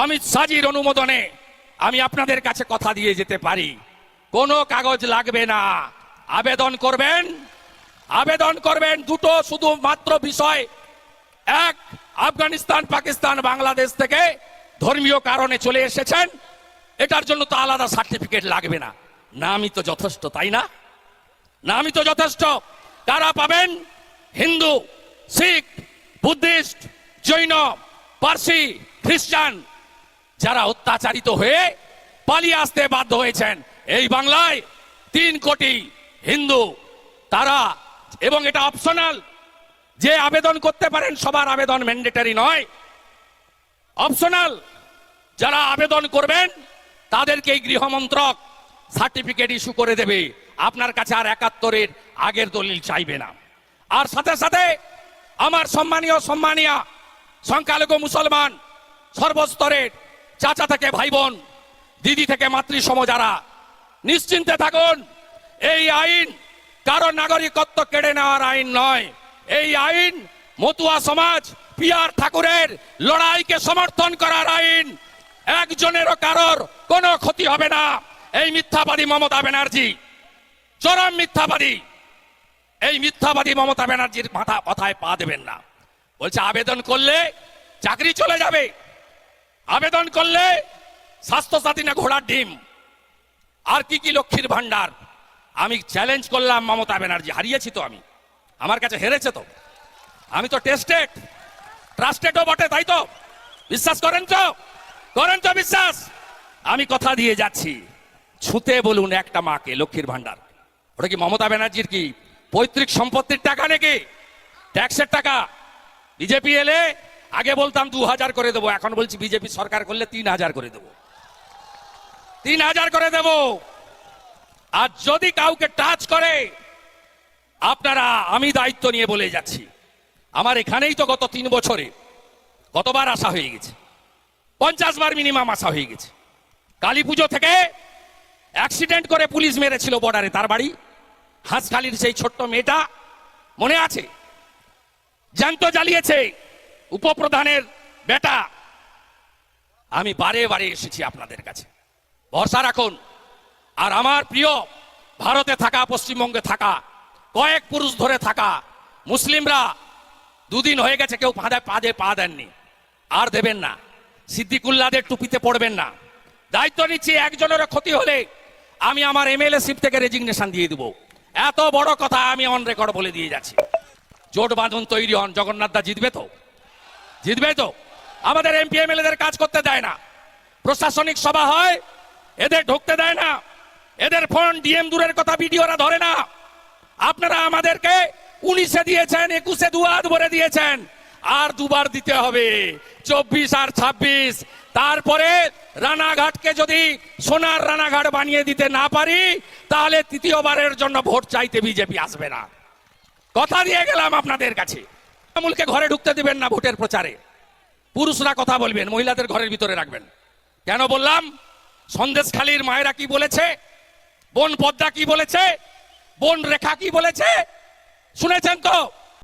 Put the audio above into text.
অমিত শাহজির অনুমোদনে আমি আপনাদের কাছে কথা দিয়ে যেতে পারি, কোনো কাগজ লাগবে না। আবেদন করবেন দুটো শুধুমাত্র বিষয়। এক, আফগানিস্তান, পাকিস্তান, বাংলাদেশ থেকে ধর্মীয় কারণে চলে এসেছেন, এটার জন্য তো আলাদা সার্টিফিকেট লাগবে না। নামই তো যথেষ্ট, তাই না? নামই তো যথেষ্ট। কারা পাবেন? হিন্দু, শিখ, বুদ্ধিস্ট, জৈন, পার্সি, খ্রিস্টান, যারা অত্যাচারিত হয়ে পালিয়ে আসতে বাধ্য হয়েছেন। এই বাংলায় 3 কোটি হিন্দু, তারা, এবং এটা অপশনাল, যে আবেদন করতে পারেন, সবার আবেদন ম্যান্ডেটরি নয়, অপশনাল। যারা আবেদন করবেন তাদেরকে গৃহমন্ত্রক সার্টিফিকেট ইস্যু করে দেবে। আপনার কাছে আর 71-এর আগের দলিল চাইবে না। আর সাথে সাথে আমার সম্মানীয় সংখ্যালঘু মুসলমান সর্বস্তরের চাচা থেকে ভাই বোন, দিদি থেকে মাতৃসম, যারা নিশ্চিন্তে থাকুন, এই আইন কারো নাগরিকত্ব কেড়ে নেওয়ার আইন নয়। এই আইন মতুয়া সমাজ, পিআর ঠাকুরের লড়াইকে সমর্থন করার আইন। একজনেরও কারোর কোনো ক্ষতি হবে না। এই মিথ্যাবাদী মমতা ব্যানার্জি চরম মিথ্যাবাদী। এই মিথ্যাবাদী মমতা ব্যানার্জির কথায় পা দেবেন না। বলছে আবেদন করলে চাকরি চলে যাবে, আবেদন করলে স্বাস্থ্যসাথী না ঘোড়ার ডিম, আর কি লক্ষ্মীর ভান্ডার। আমি চ্যালেঞ্জ করলাম মমতা ব্যানার্জি, হারিয়েছি তো আমি, আমার কাছে হেরেছে তো। আমি তো ট্রাস্টেডও বটে, তাই তো? বিশ্বাস করেন তো বিশ্বাস? আমি কথা দিয়ে যাচ্ছি, ছুঁতে বলুন একটা মাকে লক্ষ্মীর ভান্ডার। ওটা কি মমতা ব্যানার্জির কি পৈতৃক সম্পত্তির টাকা নাকি? ট্যাক্সের টাকা। বিজেপি এলে আগে বলতাম 2000 করে দেবো, এখন বলছি বিজেপি সরকার করলে 3000 করে দেবো, 3000 করে দেব। আর যদি কাউকে টাচ করে, আপনারা, আমি দায়িত্ব নিয়ে বলে যাচ্ছি, আমার এখানেই তো গত 3 বছরে কতবার আসা হয়ে গেছে, 50 বার মিনিমাম আসা হয়ে গেছে। কালী পুজো থেকে অ্যাক্সিডেন্ট করে পুলিশ মেরেছিল বর্ডারে, তার বাড়ি হাঁসখালির সেই ছোট্ট মেয়েটা মনে আছে? জ্যান্ত জ্বালিয়েছে উপপ্রধানের বেটা। আমি বারে বারে এসেছি আপনাদের কাছে, ভরসা রাখুন। আর আমার প্রিয় ভারতে থাকা, পশ্চিমবঙ্গে থাকা, কয়েক পুরুষ ধরে থাকা মুসলিমরা 2 দিন হয়ে গেছে কেউ পাদে পা দেননি, আর দেবেন না। সিদ্দিকুল্লাদের টুপিতে পড়বেন না। দায়িত্ব নিচ্ছি, একজনের ক্ষতি হলে আমি আমার এমএলএশিপ থেকে রেজিগনেশন দিয়ে দেবো। এত বড় কথা আমি অন রেকর্ড বলে দিয়ে যাচ্ছি। জোট বাঁধন তৈরি হন, জগন্নাথ দা জিতবে তো? আমাদের এমপি এমএলএদের কাজ করতে দেয় না, প্রশাসনিক সভা হয় এদের ঢুকতে দেয় না, এদের ফোন ডিএম দূরের কথা ভিডিওরা ধরে না। আপনারা আমাদেরকে 19-এ দিয়েছেন, 21-এ 2 হাত ভরে দিয়েছেন, আর 2 বার দিতে হবে, 24 আর 26। তারপরে রানাঘাটকে যদি সোনার রানাঘাট বানিয়ে দিতে না পারি, তাহলে 3য়-বারের জন্য ভোট চাইতে বিজেপি আসবে না। কথা দিয়ে গেলাম আপনাদের কাছে। তৃণমূলকে ঘরে ঢুকতে দিবেন না ভোটের প্রচারে। পুরুষরা কথা বলবেন, মহিলাদের ঘরের ভিতরে রাখবেন। কেন বললাম? সন্দেশখালীর মায়েরা কি বলেছে, বোন পদ্মা কি বলেছে, বোন রেখা কি বলেছে, শুনেছেন তো?